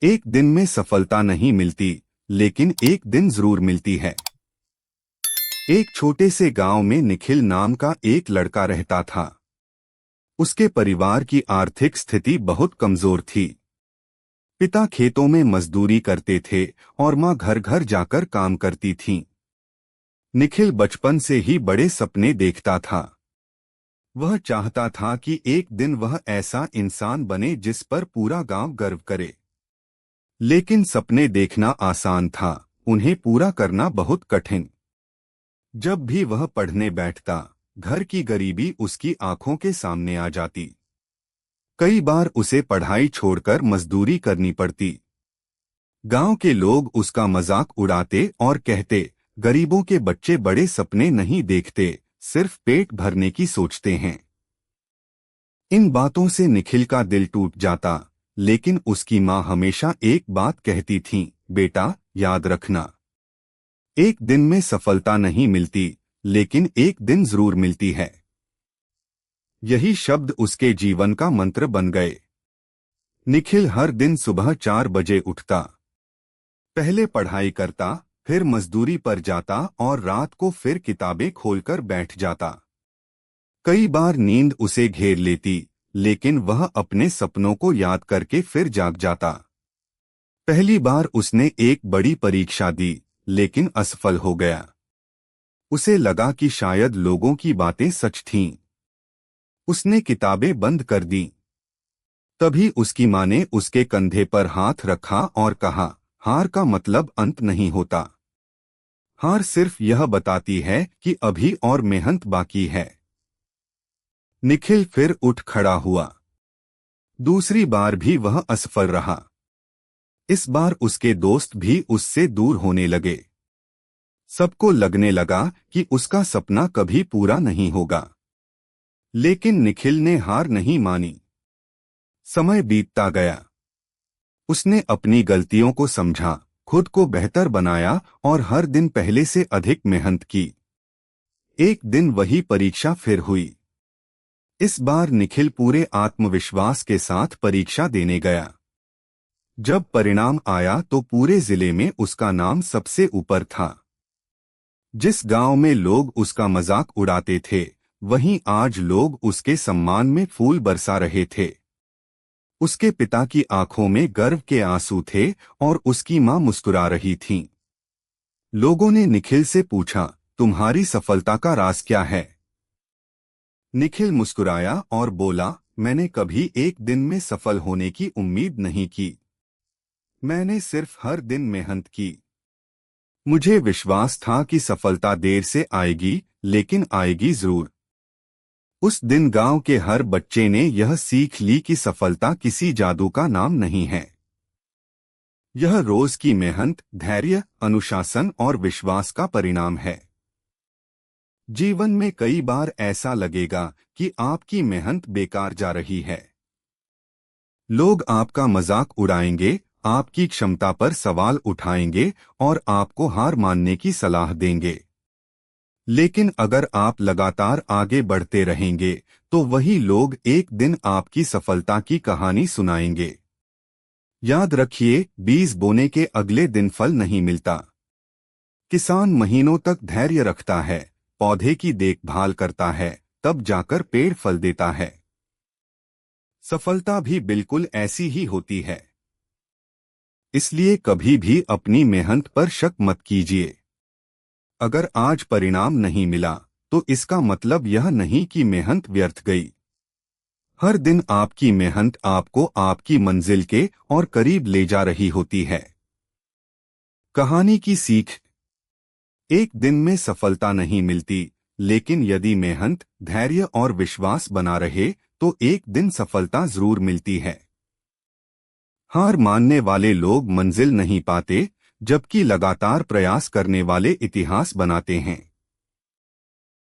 एक दिन में सफलता नहीं मिलती, लेकिन एक दिन जरूर मिलती है। एक छोटे से गांव में निखिल नाम का एक लड़का रहता था। उसके परिवार की आर्थिक स्थिति बहुत कमजोर थी। पिता खेतों में मजदूरी करते थे और मां घर घर जाकर काम करती थीं। निखिल बचपन से ही बड़े सपने देखता था। वह चाहता था कि एक दिन वह ऐसा इंसान बने जिस पर पूरा गांव गर्व करे। लेकिन सपने देखना आसान था, उन्हें पूरा करना बहुत कठिन। जब भी वह पढ़ने बैठता, घर की गरीबी उसकी आंखों के सामने आ जाती। कई बार उसे पढ़ाई छोड़कर मजदूरी करनी पड़ती। गांव के लोग उसका मजाक उड़ाते और कहते, गरीबों के बच्चे बड़े सपने नहीं देखते, सिर्फ पेट भरने की सोचते हैं। इन बातों से निखिल का दिल टूट जाता, लेकिन उसकी मां हमेशा एक बात कहती थी, बेटा याद रखना, एक दिन में सफलता नहीं मिलती, लेकिन एक दिन जरूर मिलती है। यही शब्द उसके जीवन का मंत्र बन गए। निखिल हर दिन सुबह 4 बजे उठता, पहले पढ़ाई करता, फिर मजदूरी पर जाता और रात को फिर किताबें खोलकर बैठ जाता। कई बार नींद उसे घेर लेती, लेकिन वह अपने सपनों को याद करके फिर जाग जाता। पहली बार उसने एक बड़ी परीक्षा दी, लेकिन असफल हो गया। उसे लगा कि शायद लोगों की बातें सच थीं। उसने किताबें बंद कर दी। तभी उसकी मां ने उसके कंधे पर हाथ रखा और कहा, हार का मतलब अंत नहीं होता। हार सिर्फ यह बताती है कि अभी और मेहनत बाकी है। निखिल फिर उठ खड़ा हुआ। दूसरी बार भी वह असफल रहा। इस बार उसके दोस्त भी उससे दूर होने लगे। सबको लगने लगा कि उसका सपना कभी पूरा नहीं होगा। लेकिन निखिल ने हार नहीं मानी। समय बीतता गया। उसने अपनी गलतियों को समझा, खुद को बेहतर बनाया और हर दिन पहले से अधिक मेहनत की। एक दिन वही परीक्षा फिर हुई। इस बार निखिल पूरे आत्मविश्वास के साथ परीक्षा देने गया। जब परिणाम आया तो पूरे जिले में उसका नाम सबसे ऊपर था। जिस गांव में लोग उसका मजाक उड़ाते थे, वहीं आज लोग उसके सम्मान में फूल बरसा रहे थे। उसके पिता की आंखों में गर्व के आंसू थे और उसकी मां मुस्कुरा रही थीं। लोगों ने निखिल से पूछा, तुम्हारी सफलता का राज क्या है? निखिल मुस्कुराया और बोला, मैंने कभी एक दिन में सफल होने की उम्मीद नहीं की। मैंने सिर्फ हर दिन मेहनत की। मुझे विश्वास था कि सफलता देर से आएगी, लेकिन आएगी जरूर। उस दिन गांव के हर बच्चे ने यह सीख ली कि सफलता किसी जादू का नाम नहीं है। यह रोज की मेहनत, धैर्य, अनुशासन और विश्वास का परिणाम है। जीवन में कई बार ऐसा लगेगा कि आपकी मेहनत बेकार जा रही है। लोग आपका मजाक उड़ाएंगे, आपकी क्षमता पर सवाल उठाएंगे और आपको हार मानने की सलाह देंगे। लेकिन अगर आप लगातार आगे बढ़ते रहेंगे, तो वही लोग एक दिन आपकी सफलता की कहानी सुनाएंगे। याद रखिए, बीज बोने के अगले दिन फल नहीं मिलता। किसान महीनों तक धैर्य रखता है, पौधे की देखभाल करता है, तब जाकर पेड़ फल देता है। सफलता भी बिल्कुल ऐसी ही होती है। इसलिए कभी भी अपनी मेहनत पर शक मत कीजिए। अगर आज परिणाम नहीं मिला, तो इसका मतलब यह नहीं कि मेहनत व्यर्थ गई। हर दिन आपकी मेहनत आपको आपकी मंजिल के और करीब ले जा रही होती है। कहानी की सीख, एक दिन में सफलता नहीं मिलती, लेकिन यदि मेहनत, धैर्य और विश्वास बना रहे, तो एक दिन सफलता जरूर मिलती है। हार मानने वाले लोग मंजिल नहीं पाते, जबकि लगातार प्रयास करने वाले इतिहास बनाते हैं।